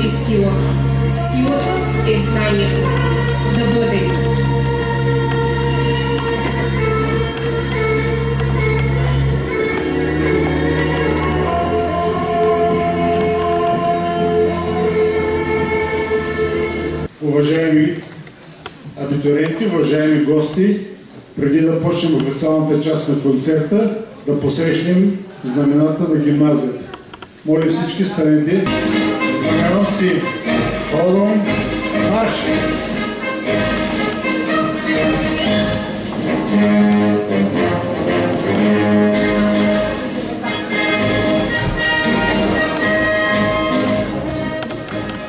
е сила. Силата е знанието. Да бъде. Уважаеми абитуриенти, уважаеми гости, преди да почнем официалната част на концерта, да посрещнем знамената на гимназията. Моля всички станете. Знаменосци, ходом, марш!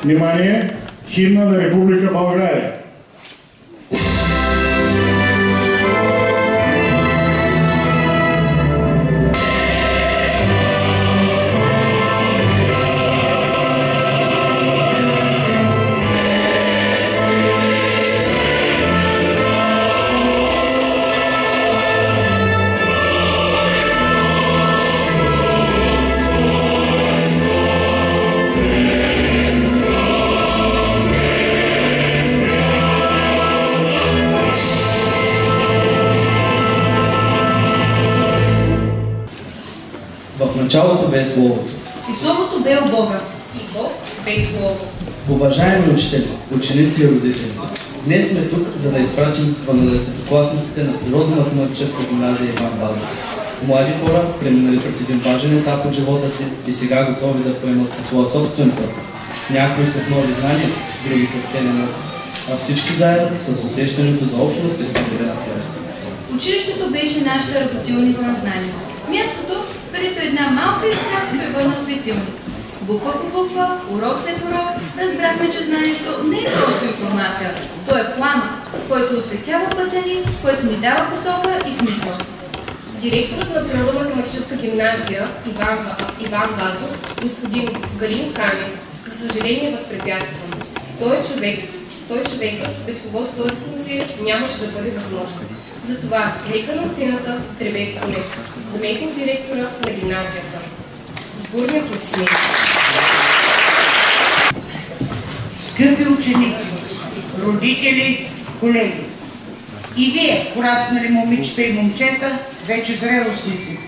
Внимание! Химна на Република България. В началото бе Словото. И Словото бе у Бога. И Бог бе Слово. Уважаеми учители, ученици и родители, днес сме тук, за да изпратим 12-класниците на Природно-математическа гимназия Иван Вазов. Млади хора, преминали през един важен етап от живота си и сега готови да поемат по своя собствен път. Някои с нови знания, други с ценен опит, а всички заедно с усещането за общност и споделена цел. Училището беше нашата работилница на знанието. Мястото, където една малка искра се превърна в светилник. Буква по буква, урок след урок, разбрахме, че знанието не е просто информация. То е план, който осветява пътя ни, който ни дава посока и смисъл. Директорът на Природно-математическа гимназия Иван Вазов, господин Галин Канев, за съжаление е възпрепятстван. Той е човекът, без когото този концерт нямаше да бъде възможен. Затова нека на сцената приветстваме заместник директора на гимназията. С бурни аплодисменти. Скъпи ученици, родители, колеги, и вие, пораснали момичета и момчета, вече зрелостници,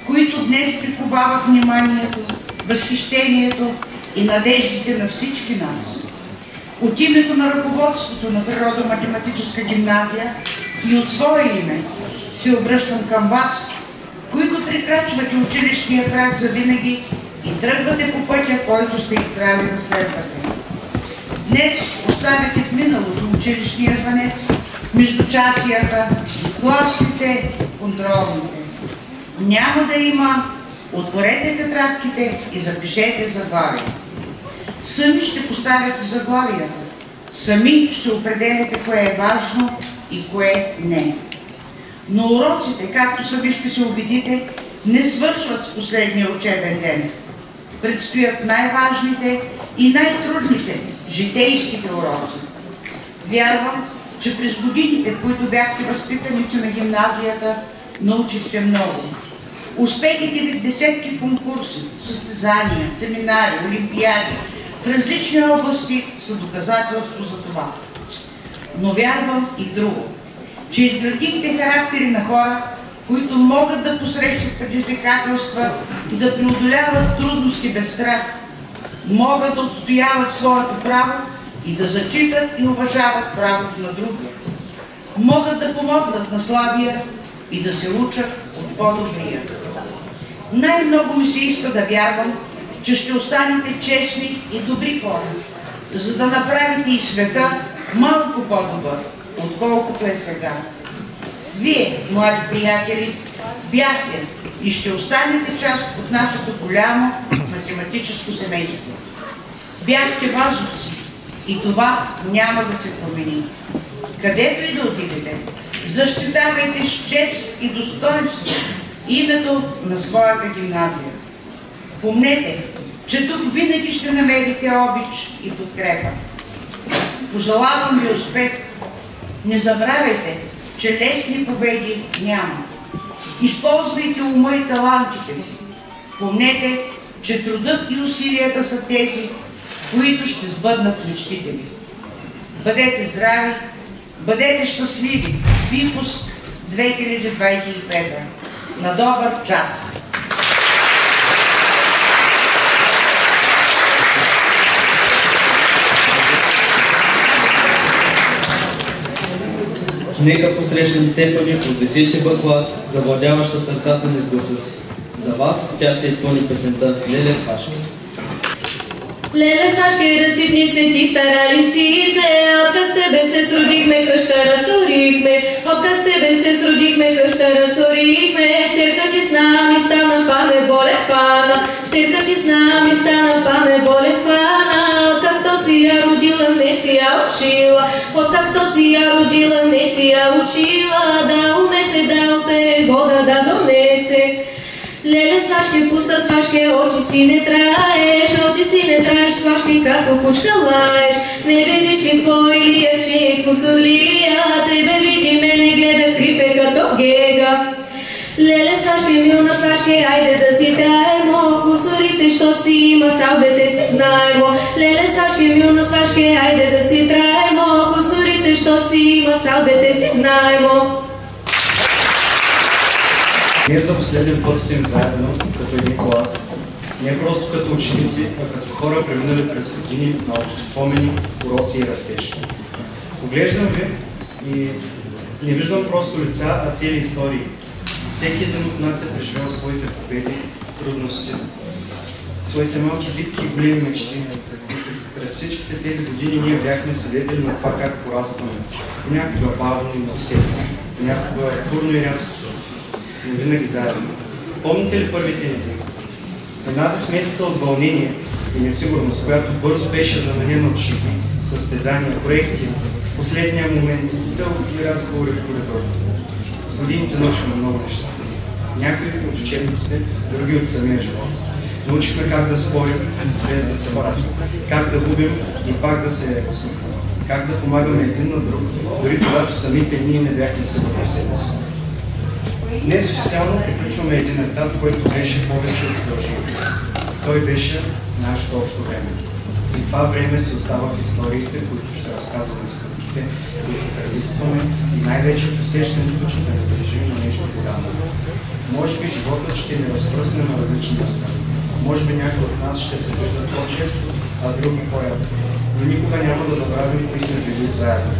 които днес приковават вниманието, възхищението и надеждите на всички нас. От името на ръководството на Природо-математическа гимназия и от свое име се обръщам към вас, които прекрачвате училищния праг за винаги и тръгвате по пътя, който сте избрали да следвате. Днес оставяте в миналото училищния звънец, междучасията, класните, контролните. Няма да има, отворете тетрадките и запишете заглавия. Сами ще поставяте заглавията, сами ще определяте кое е важно и кое не. Но уроците, както сами ще се убедите, не свършват с последния учебен ден. Предстоят най-важните и най-трудните житейските уроци. Вярвам, че през годините, в които бяхте възпитаници на гимназията, научихте много. Успехите ви в десетки конкурси, състезания, семинари, олимпиади в различни области са доказателство за това. Но вярвам и друго, че изградихте характери на хора, които могат да посрещат предизвикателства и да преодоляват трудности без страх, могат да отстояват своето право и да зачитат и уважават правото на другия, могат да помогнат на слабия и да се учат от по-добрия. Най-много ми се иска да вярвам, че ще останете честни и добри хора, за да направите и света малко по-добър, отколкото е сега. Вие, млади приятели, бяхте и ще останете част от нашето голямо математическо семейство. Бяхте вазовци и това няма да се промени. Където и да отидете, защитавайте с чест и достоинство името на своята гимназия. Помнете, че тук винаги ще намерите обич и подкрепа. Пожелавам ви успех. Не забравяйте, че лесни победи няма. Използвайте ума и талантите си. Помнете, че трудът и усилията са тези, които ще сбъднат мечтите ви. Бъдете здрави, бъдете щастливи. Випуск 2025. На добър час! Нека посрещнем Стефани от 10 Б клас, завладяваща сърцата ни с гласа си. За вас тя ще изпълни песента Леле свашки. Леле свашки, разсипнице ти стара лисице, откъде с тебе се сродихме, къща разторихме, откъде с тебе се сродихме, къща разторихме, щерка ти с нами стана паме болест пана, щерка ти с нами стана паме болест пана, откакто си я родила, не си я учила, откакто си я родила, не си я учила, да унесе, да опере, вода да донесе. Леле свашки, пуста свашки, очи си не траеш, свашки като кучка лаеш. Не видиш ли твой лия, че е косолия, тебе види мене гледа крив като гега. Леле свашки, милна свашки, айде да си траемо, косорите, що си има, цял дете си знаемо. Леле свашки, милна свашки, айде да си траемо, косорите, що си има, цял дете си знаемо. Ние за последен път стоим заедно, като един клас, не просто като ученици, а като хора, преминали през години на общи спомени, уроци и растеж. Поглеждам ви и не виждам просто лица, а цели истории. Всеки един от нас е преживял своите победи, трудности, своите малки битки и големи мечти. През всичките тези години ние бяхме свидетели на това как порастваме. Понякога бавно и усетно, понякога бурно и рязко, но винаги заедно. Помните ли първите ни дни? Една месеца от вълнение и несигурност, която бързо беше заменена от шики, състезания, проекти, в последния момент дълги разговори в коридор. С годините научихме много неща. Някои от учебниците, други от самия живот. Научихме как да спорим, без да се мразим, как да губим и пак да се усмихваме, как да помагаме един на друг, дори когато самите ние не бяхме сигурни в себе си. Днес официално приключваме един етап, който беше повече от задължение. Той беше нашето общо време. И това време се остава в историите, които ще разказваме в стъпките, които прелистваме и най-вече в усещането, че да не държим на нещо голямо. Може би животът ще ни разпръсне на различни места. Може би някои от нас ще се виждат по-често, а други по-рядко. Но никога няма да забравим, кои сме били заедно.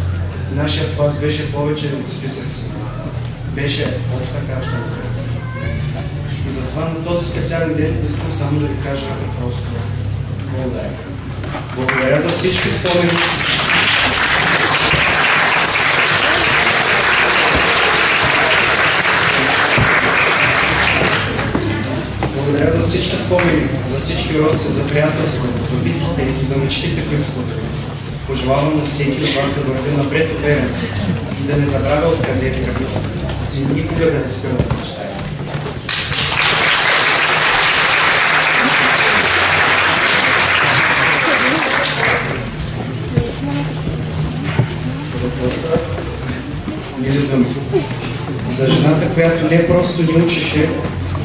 Нашият клас беше повече от списък си. Беше обща крачка напред. И затова на този специален ден искам само да ви кажа просто благодаря. Благодаря за всички спомени. Благодаря за всички спомени, за всички уроци, за приятелството, за битките и за мечтите, които споделим. Пожелавам на всеки от вас да върви напред уверен и да не забравя откъде е тръгнал. И никога да не спира да мечтая. За класа мили думи. За жената, която не просто ни учеше,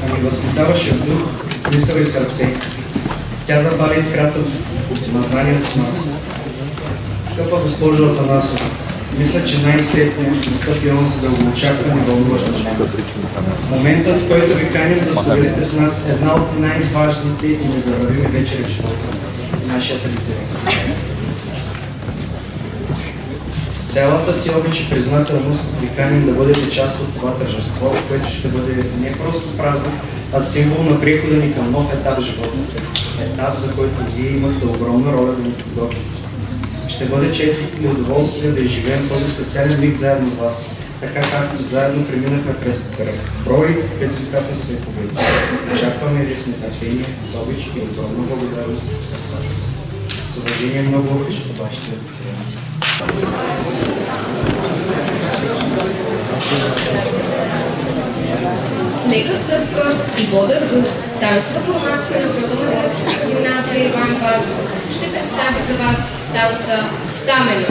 а ни възпитаваше в дух, мисъл и сърце. Тя запали искрата на знанието в нас. Скъпа госпожо Атанасова, мисля, че най-сетне настъпи онзи дългоочакван и вълнуващ момент. Моментът, в който ви каним да споделите с нас една от най-важните и незабравими вечери в живота на нашата литературска. С цялата си обич и признателност ви каним да бъдете част от това тържество, което ще бъде не просто празник, а символ на прехода ни към нов етап в живота. Етап, за който вие имахте огромна роля да ни подготвите. Ще бъде чест и удоволствие да изживеем този специален миг заедно с вас, така както заедно преминахме през брой предизвикателства и победи. Очакваме ви с нетърпение, с обич и огромна благодарност в сърцата си. С уважение много обич по вашите клиенти. С лека стъпка и бодър дух, танцова формация на Природно-математическа гимназия Иван Вазов ще представи за вас танца Стамена.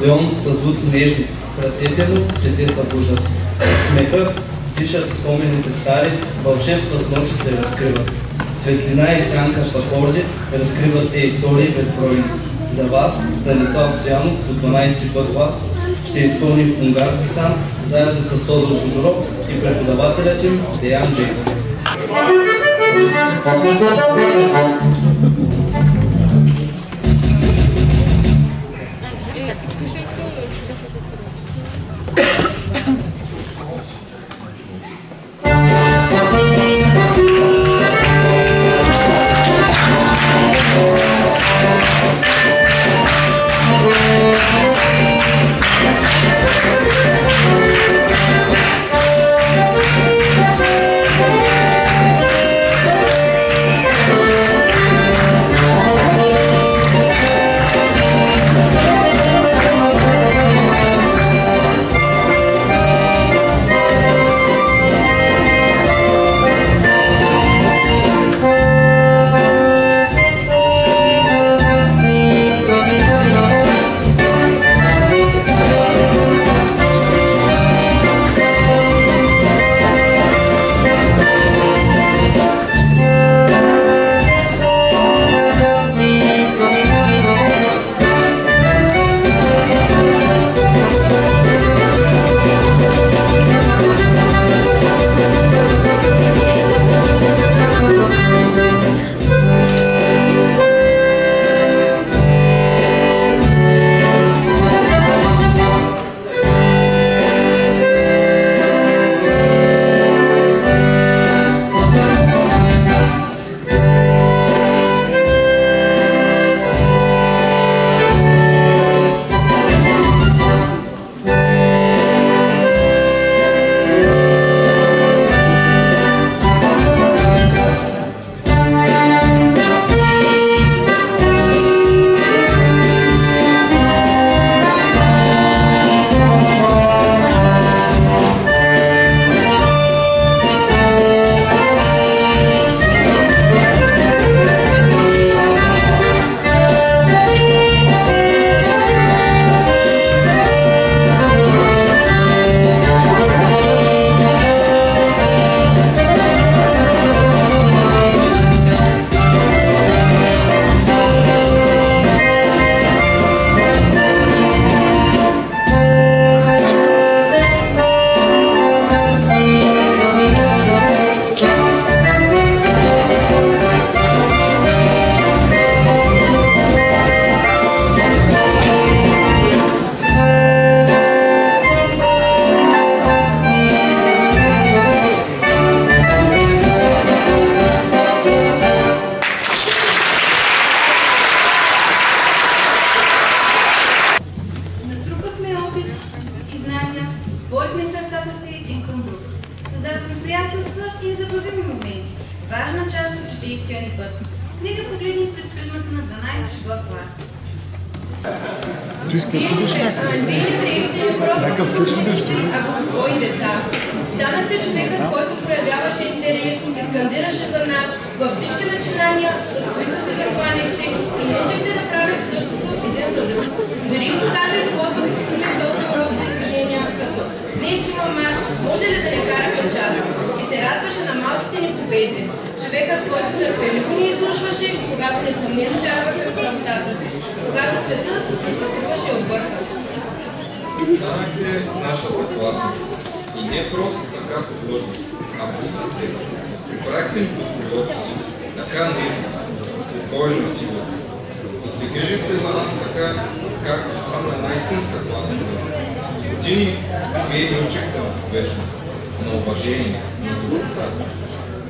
акордеон със звуци нежни. В ръцете му сете събуждат. Смеха, дишат спомени представи, вълшебства с ночи се разкриват. Светлина и сянка в акорди разкриват те истории безбройни. За вас, Станислав Стоянов, до 12-ти път клас, ще изпълни унгарски танц, заедно с Тодор Тодоров и преподавателят им Деян Джейков.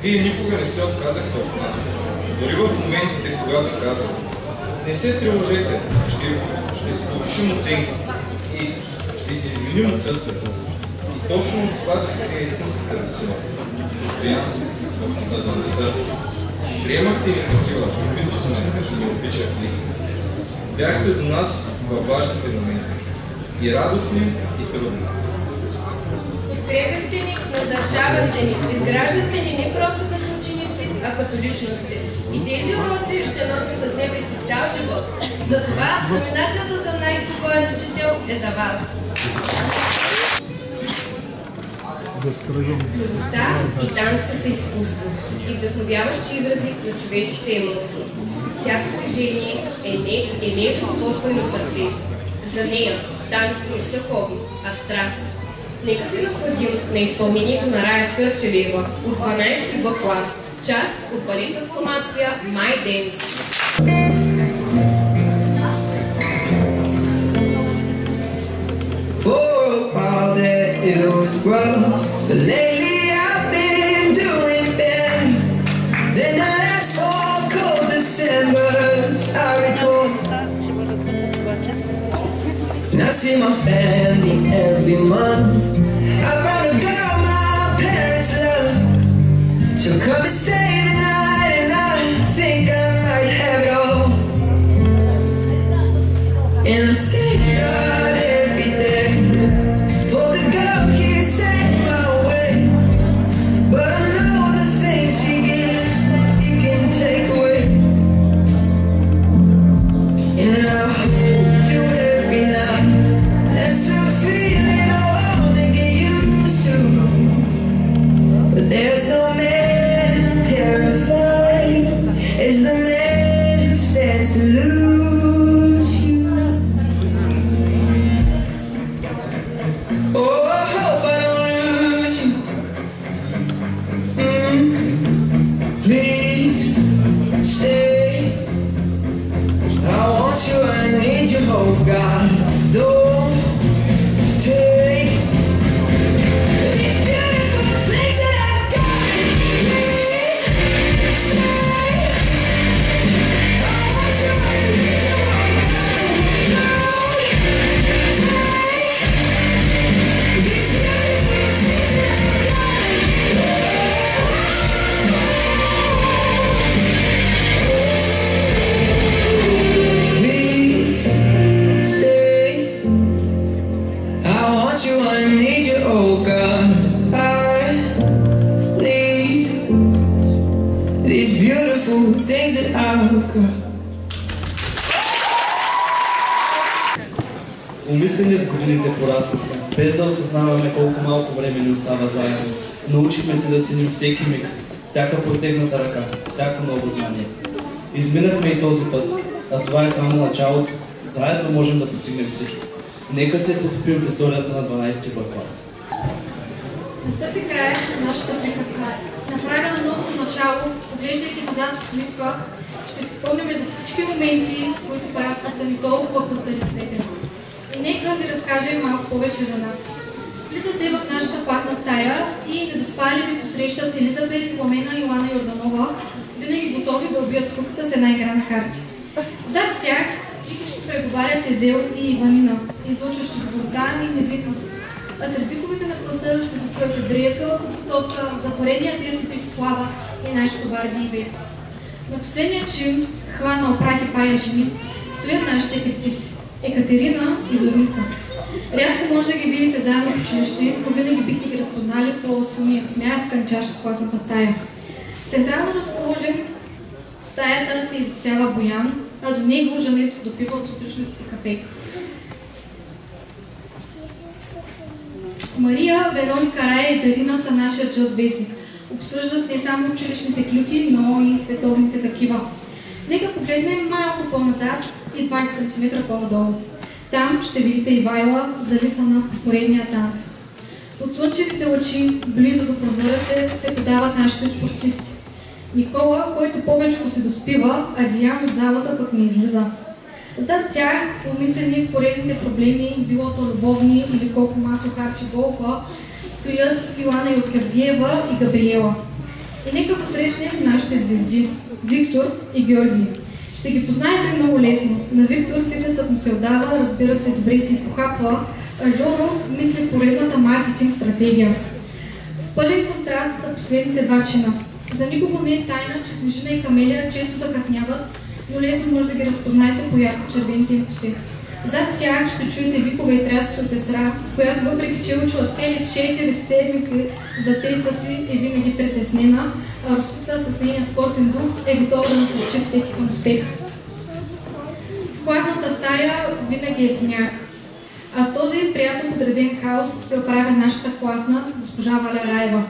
Вие никога не се отказахте от нас. Дори в моментите, когато казах, не се тревожете, ще се повишим оценки и ще се изменим отсъствието. И точно това се крие истинската ви сила. Постоянство в отдадеността. Приемахте ни такива, каквито сме и ни обичахте истински. Бяхте до нас във важните моменти. И радостни, и трудни. Подкрепяхте ни, насърчавахте ни, изграждахте ни не просто като ученици, а като личности. И тези уроци ще носим със себе си цял живот. Затова номинацията за най-спокойно достоен учител е за вас. Любовта и танците са изкуство и вдъхновяващи изрази на човешките емоции. Всяко движение е нежно докосване на сърце. За нея танците не са хоби, а страст. Нека се насладим на изпълнението на Рая Сърчелиева от 12-ти Б клас, част от балетна формация My Dance. For a while there it was rough, but lately I've been doing better. Then that asphalt cold Decembers I recall, and I see my family every month. I found a girl my parents love. She'll come and stay the night, and I think I might have it all. And I thank God every day for the girl He sent my way. But I know the things He gives, He can take away. And I hold you every night. That's a feeling I wanna get used to. But there's no man as terrified as the man who stands to lose you. Oh, I hope I don't lose you. Please stay. I want you, I need you, oh God. Don't take these beautiful things that I've got. Please stay. I want you, I need you, oh God. Don't take these beautiful things that I've got. Please stay. I want you, I need you, oh God. I need these beautiful things that I've got. Умислени с годините пораствахме, без да осъзнаваме колко малко време ни остава заедно. Научихме се да ценим всеки миг, всяка протегната ръка, всяко ново знание. Изминахме и този път, а това е само началото. Заедно можем да постигнем всичко. Нека се потопим в историята на 12-ти Б клас. Настъпи краят на нашата приказка. На прага на новото начало, поглеждайки назад в усмивка, ще си спомняме за всички моменти, които парадка са ни толкова пъстали цвете. И нека ви разкажем малко повече за нас. Влизате в нашата класна стая и недоспали ви посрещат Елизабет, Пламена, Йоана Йорданова, винаги готови да убият скуката с една игра на карти. Зад тях тихичко преговарят Езел и Иванина, излъчващи доброта и невидност. А сред виковете на класа ще го чуете дрезгава подготовка за поредния тест от Слава и нашето Барби и Вет. На последния чин, хвана прах и пая жени, стоят нашите критици Екатерина и Зорница. Рядко може да ги видите заедно в училище, но винаги бихте ги разпознали по сумия смях към чаша в класната стая. Централно разположен в стаята се извисява Боян, а до него Жането допива от сутрешното си кафе. Мария, Вероника, Рая и Дарина са нашия джът вестник. Обсъждат не само училищните клюки, но и световните такива. Нека погледнем малко по-назад и 20 см по-надолу. Там ще видите Ивайла, залисана по поредния танц. Под слънчевите лъчи, близо до прозореца, се подават нашите спортисти. Никола, който повече се доспива, а Диан от залата пък не излиза. Зад тях, помислени в поредните проблеми, било то любовни или колко масо харчи голфа, стоят Йоана Йоркергиева и Габриела. И нека посрещнем нашите звезди – Виктор и Георги. Ще ги познаете много лесно. На Виктор фитнесът му се отдава, разбира се, добре си похапва, а Жоро мисли поредната маркетинг стратегия. В пълен контраст са последните два чина. За никого не е тайна, че Снежина и Камелия често закъсняват, но лесно може да ги разпознаете по ярко-червените им коси. Зад тях ще чуете викове и трясъци от Есра, която въпреки че учила цели 4 седмици за теста си е винаги притеснена, а Русица с нейния спортен дух е готова да насърчи всеки към успех. В класната стая стая винаги е смях. А в този приятно подреден хаос се оправя нашата класна госпожа Валя Раева.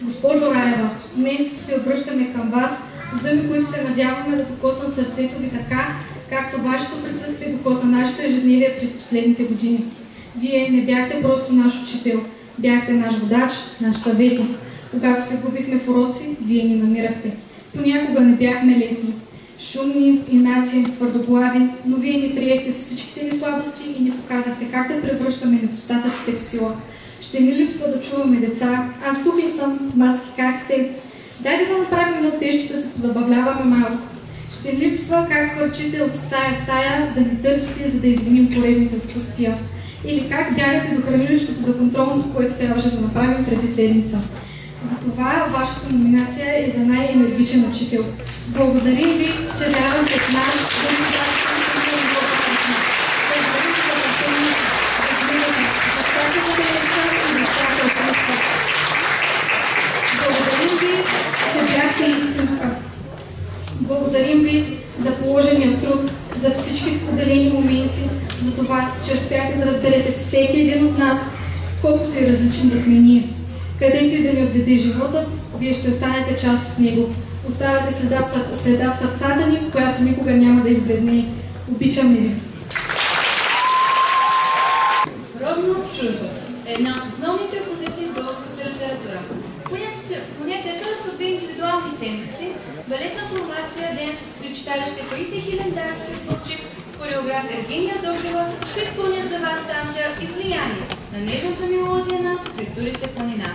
Госпожо Раева, днес се обръщаме към вас с думи, които се надяваме да докоснат сърцето ви така, както вашето присъствие докосна нашето ежедневие през последните години. Вие не бяхте просто наш учител, бяхте наш водач, наш съветник. Когато се губихме в уроци, вие ни намирахте. Понякога не бяхме лесни, шумни, инати, твърдоглави, но вие ни приехте с всичките ни слабости и ни показахте как да превръщаме недостатъците в сила. Ще ни липсва да чуваме деца. Аз тук ли съм? Мацки, как сте? Дайте да направим едно тежче, да се позабавляваме малко. Ще липсва как хвърчите от стая в стая да ни търсите, за да извиним поредните отсъствия. Или как бягате до хранилището за контролното, което трябваше да направим преди седмица. Затова вашата номинация е за най-енергичен учител. Благодарим ви, че вярвате в нас, да ни дадете Благодарим за търпение, за книгата, за всяка забележка и за всяка отсъдка. Благодарим ви, че бяхте истинска. Благодарим ви за положения труд, за всички споделени моменти, за това, че успяхте да разберете всеки един от нас, колкото и различни да сме ние. Където и да ни отведе животът, вие ще останете част от него. Оставате следа в сърцата ни, която никога няма да избледне. Обичаме ви! Родно чуждо е една от основните позиции в българската литература. Понятията са две индивидуални ценности, балетна формация днес при читалище Паисий Хилендарски от Пловдив с хореограф Евгения Добрева ще изпълнят за вас танца „Излияние“ на нежната мелодия на „Притури се планина“.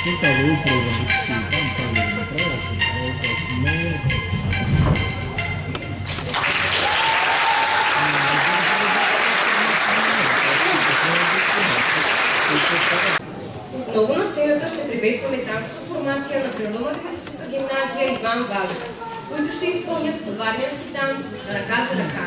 Отново на сцената ще приветстваме танцова формация на Природно-математическа гимназия Иван Вазов, които ще изпълнят варненски танц ръка за ръка.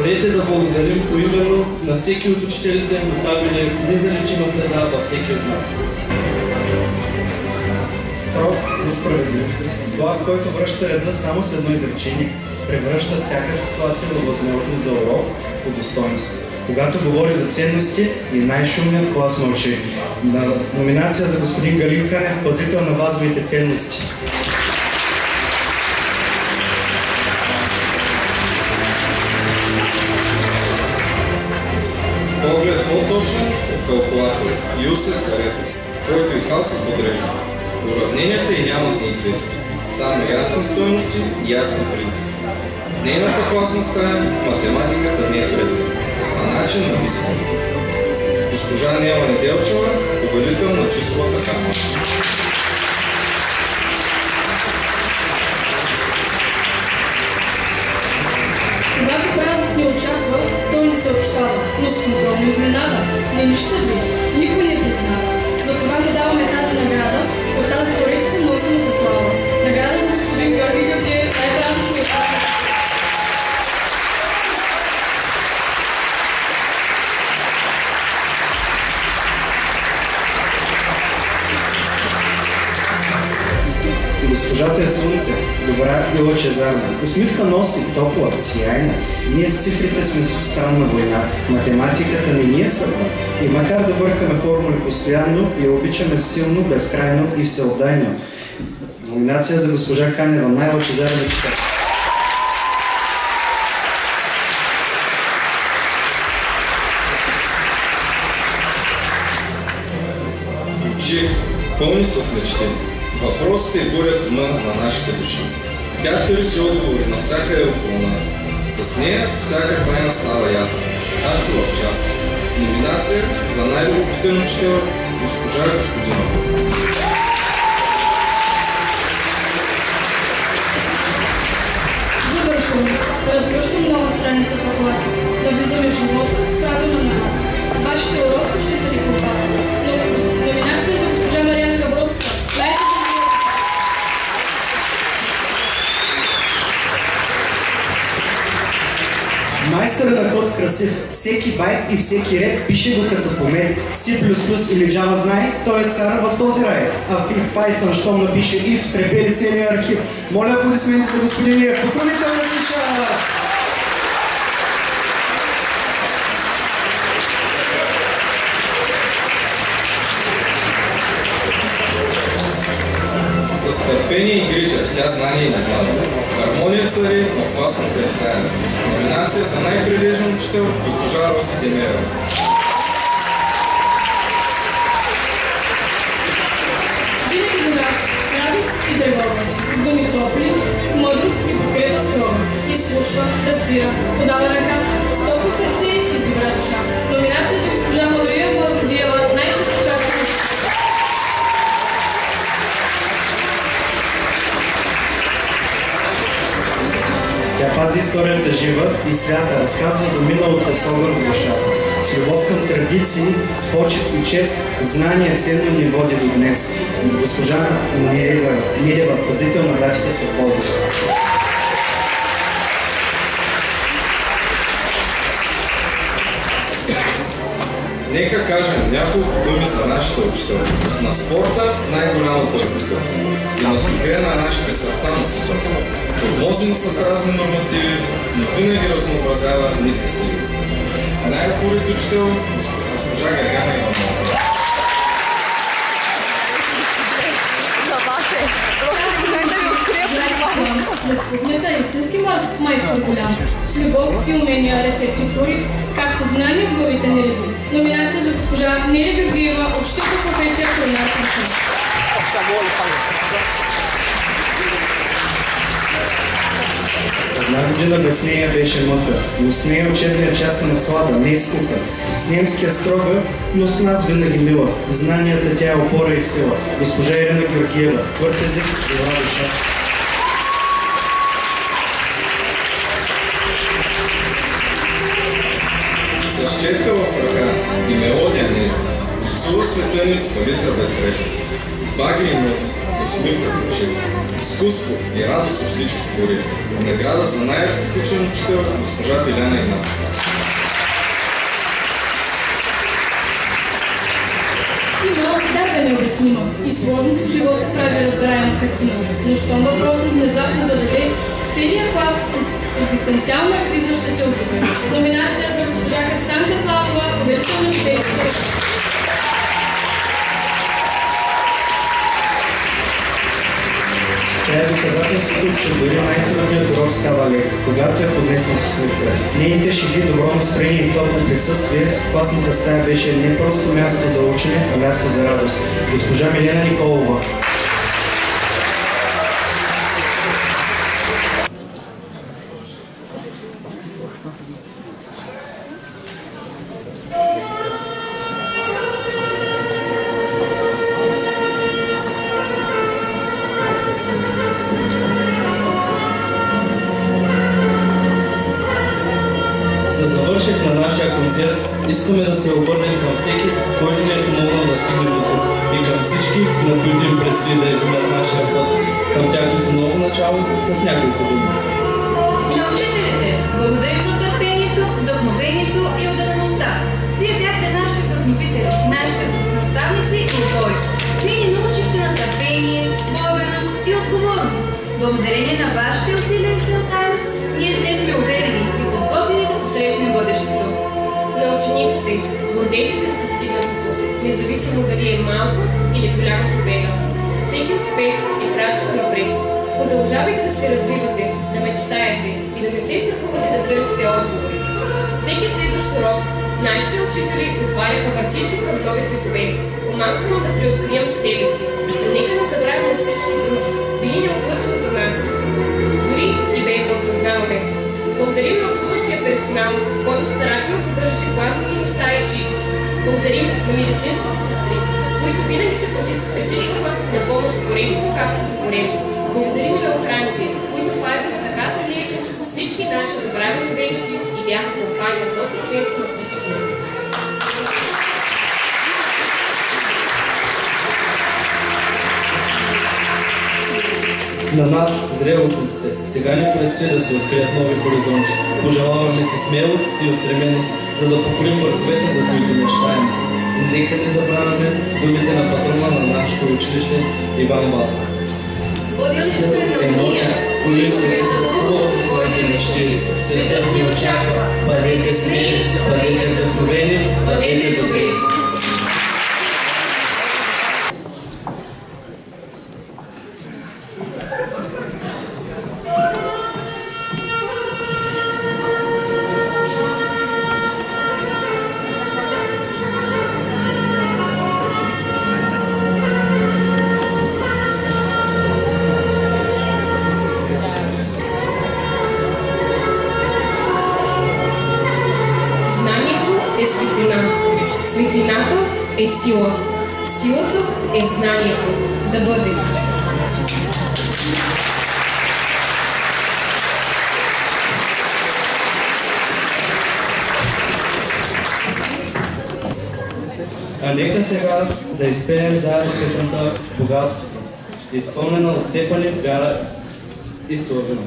Дайте да благодарим поименно на всеки от учителите, оставили незаличима следа във всеки от нас. Строг, но справедлив, с глас, който връща реда само с едно изречение, превръща всяка ситуация във възможност за урок по достоинство. Когато говори за ценности и най-шумният клас мълчи. Номинация за господин Галин Канев, пазител на базовите ценности. Поглед по-точен от калкулатор и усет царет, който и хал са подреди. Уравненията и нямат неизвестни, само ясни стойности и ясни принципи. В нейната класна стая математиката не е предмет, а начин на мислене. Госпожа Нела Неделчева, повелител на числовата камера. Когато празник ни очаква, той ни съобщава, но с контролна изненада. Не ни щади, никой не признава. Затова му даваме тази награда, от тази корекция носим за слава. Награда за господин Георги Георгиев, най-празнично възпитание. Госпожата е слънце, добра и лъчезарна. Усмивка носи, топла, сияйна. Ние с цифрите сме в странна война. Математиката не ни е съдна. И макар да бъркаме формули постоянно, я обичаме силно, безкрайно и всеотдайно. Номинация за госпожа Канева, най-лъчезарна читател. Очи, пълни с мечти. Въпросите будят ума на нашите души. Тя търси отговори навсякъде около нас. С нея всяка тайна става ясна, както в час. Номинация за най-любопитен учител госпожа Господинова. Завършвам. Разгръщам нова страница по класа. Навлизаме в живота с правилна нагласа. Вашите уроци ще са ви компасни. Номинация за госпожа Мариана Габровска. Майстора на код красив, всеки байт и всеки ред пише го като помет. C++ или Java знае, той е цар в този рай. А в Python, щом напише if, трепели целият архив. Моля аплодисменти за господин Ев, покровител на США! С търпение и грижа, тя знание и наглада. Хармония цари в класна представяне. Номинация за най-прилежен учител госпожа Роси Демера. Винаги до нас радост и тревога, с думи топли, с мъдрост и подкрепа строга. Изслушва, разбира, подава ръка, с топло сърце и с добра душа. Номинация за госпожа Мария Мавродиева, най-съпечатана. Тя пази историята жива и свята, разказва за миналото с огън в душата. С любов към традиции, с почет и чест, знание ценно ни води до днес. Госпожа Мирева, пазител на дачите се води. Нека кажем няколко думи за нашите учители. На спорта най-голямата ръка и на човека на нашите сърца носител. Подложени с разни нормативи, но винаги разнообразява дните си. Най-упорит учител госпожа Гергана Иванова. Безподнета е истински майстор голям, с любов и умения рецепти твори, както знания в главите не реди. Номинация за госпожа Неля Георгиева, учител по професия кулинар Една година без нея беше мъка, но с нея учебният час е наслада, не скука. С немския строга, но с нас винаги мила. В знанията тя е опора и сила. Госпожа Ирина Георгиева, твърд език, жива душа. С четка в ръка и мелодия нежна, рисува светлини с палитра безбрежна. С багри и мъд, с усмивка в очи, изкуство и радост от всички твори. Награда за най-артистичен учител госпожа Биляна Игнатова. Има дарба необяснима и сложното в живота прави разбираема картина, но щом въпросът внезапно зададе, целият клас в екзистенциална криза ще се отзове. Номинация за госпожа Христанка Славова, победител на житейското решение. Тя е доказателството, че дори най-трудният урок става лек, когато е поднесен с усмивка. Нейните шеги, добро настроение и топло присъствие в класната стая беше не просто място за учене, а място за радост. Госпожа Милена Николова. Искаме да се обърнем към всеки, който ни е помогнал да стигнем до тук и към всички, на които им предстои да изминат нашия път към тяхното ново начало с няколко думи. На учителите, благодарим за търпението, вдъхновението и отдадеността. Вие бяхте нашите вдъхновители, нашите наставници и опори. Вие ни научихте на търпение, борбеност и отговорност. Благодарение на вашите усилия и всеотдайност, ние днес сме уверени и подготвени да посрещнем бъдещето. На учениците, гордейте се с постигнатото, независимо дали е малка или голяма победа. Всеки успех е крачка напред. Продължавайте да се развивате, да мечтаете и да не се страхувате да търсите отговори. Всеки следващ урок нашите учители отваряха вратички към нови светове, помагаха да преоткрием себе си, да нека не забравяме всички други, били неотлъчни до нас, дори и без да осъзнаваме. Благодарим на обслужващия персонал, който старателно поддържаше класните ни стаи чисти. Благодарим на медицинските сестри, които винаги се притискаха на помощ с поредното капче за горение. Благодарим на охраните, които пазиха така прилежно всички наши забравени вещи и бяха компания доста често на всички. На нас, зрелостниците, сега ни предстои да се открият нови хоризонти. Пожелаваме си смелост и устременост, за да покорим върховете, за които мечтаем. Нека не забравяме думите на патрона на нашето училище Иван Вазов. Бъдещето е на уния, които виждат хубаво своите мечти. Светът ни очаква. Бъдете смели, бъдете вдъхновени, бъдете добри. Светлината е сила. Силата е знанието. Да бъде. А нека сега да изпеем заедно песента "Богатството", изпълнена от Стефани, Вяра и Славена.